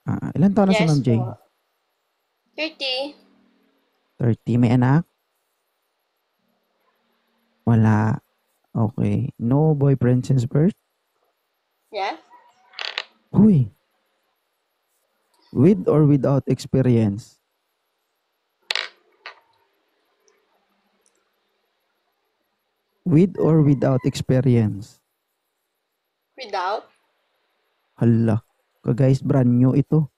Ilan taon na si Yes Ma'am Jane? po. 30. 30. May anak? Wala. Okay. No boyfriend since birth? Yeah? Huy. With or without experience? With or without experience? Without? Hala. Guys, brand new ito.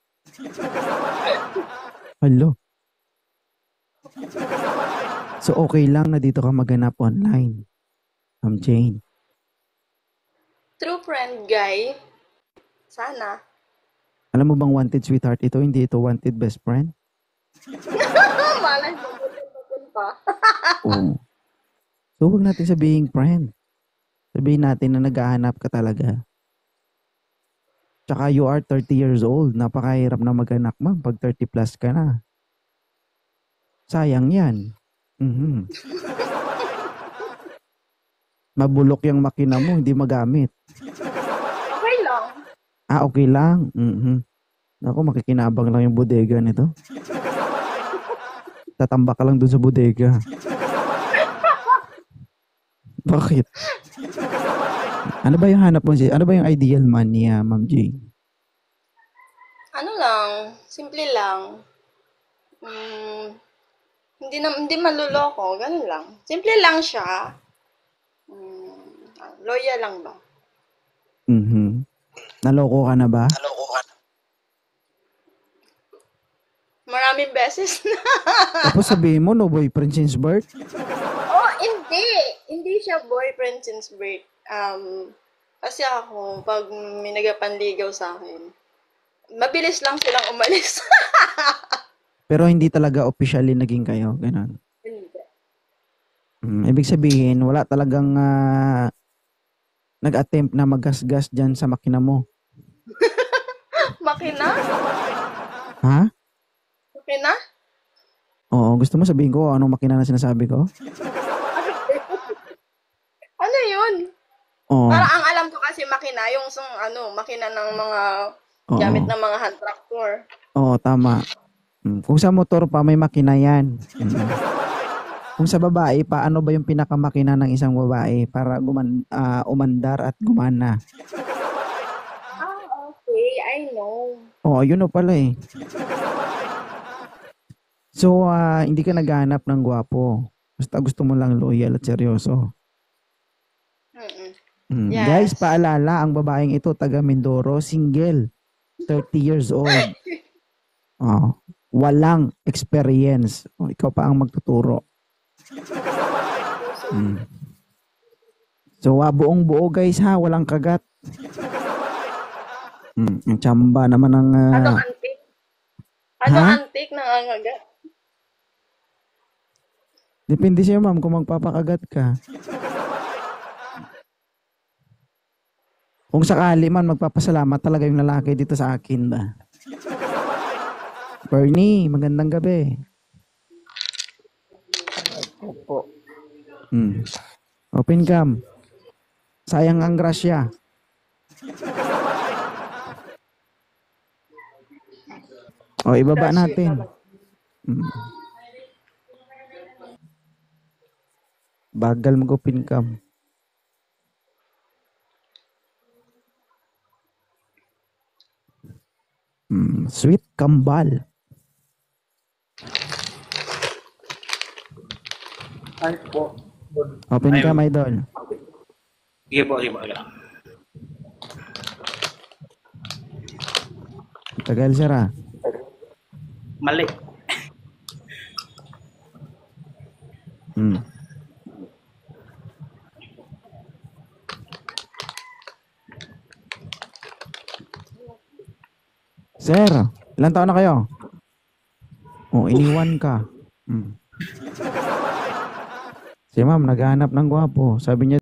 Hala. So okay lang na dito ka maganap online, Ma'am Jane. True friend guy? Sana. Alam mo bang wanted sweetheart ito, hindi ito wanted best friend? Malay mo, butin pa. Oo. So huwag natin sabihin friend. Sabihin natin na naghahanap ka talaga. Tsaka you are 30 years old. Napakahirap na mag-anak, ma'am, pag 30 plus ka na. Sayang yan. Mhm. Mabulok yung makina mo, hindi magamit. Okay lang. Okay lang. Mhm. Ako, makikinabang lang yung bodega nito. Tatambak ka lang dun sa bodega. Bakit? Ano ba yung hanap mo? Ano ba yung ideal man niya, Ma'am J? Ano lang, simple lang. Mm, hindi manloloko, ganun lang. Simple lang siya. Loyal lang ba? Mhm. Naloko ka na ba? Maraming beses na. Tapos sabihin mo, no boyfriend since birth? Oh, hindi. Hindi siya boyfriend since birth. Kasi ako, pag may nagapanligaw sa akin, mabilis lang silang umalis. Pero hindi talaga officially naging kayo, ganun. Hindi. Ibig sabihin, wala talagang nag-attempt na maggasgas dyan sa makina mo. Makina? Ha? Makina? Oo, gusto mo sabihin ko anong makina na sinasabi ko? Ano yun? Oo, Para ang alam ko kasi makina, yung makina ng mga gamit oo, ng mga hand tractor. oo, tama. Kung sa motor pa, may makina yan. Kung sa babae, paano ba yung pinakamakina ng isang babae para umandar at gumana? Ah, okay. I know. Oo, yun o pala eh. So, hindi ka naghahanap ng gwapo. Basta gusto mo lang loyal at seryoso. Mm-mm. Guys, Yes. paalala, ang babaeng ito, taga Mindoro, single, 30 years old. Oh, walang experience. Ikaw pa ang magtuturo. Mm. So, buong buo guys ha, walang kagat. Ang tsamba naman ng... Anong antik? Anong Ha? antik nangangagat? Depende sa'yo ma'am kung magpapakagat ka. Kung sakali man, magpapasalamat talaga yung lalaki dito sa akin ba? Bernie, magandang gabi. Opo. Open cam. Sayang ang grasya. Ibaba Crush you natin. talaga. Bagal mag-open cam. Sweet kambal. Ay po. Open Ay, cam, idol. sige po, sige po. Tagal sira. Mali. Hmm. Sir, ilan taon na kayo? Iniwan ka. Si ma'am, naghahanap ng gwapo. Sabi niya,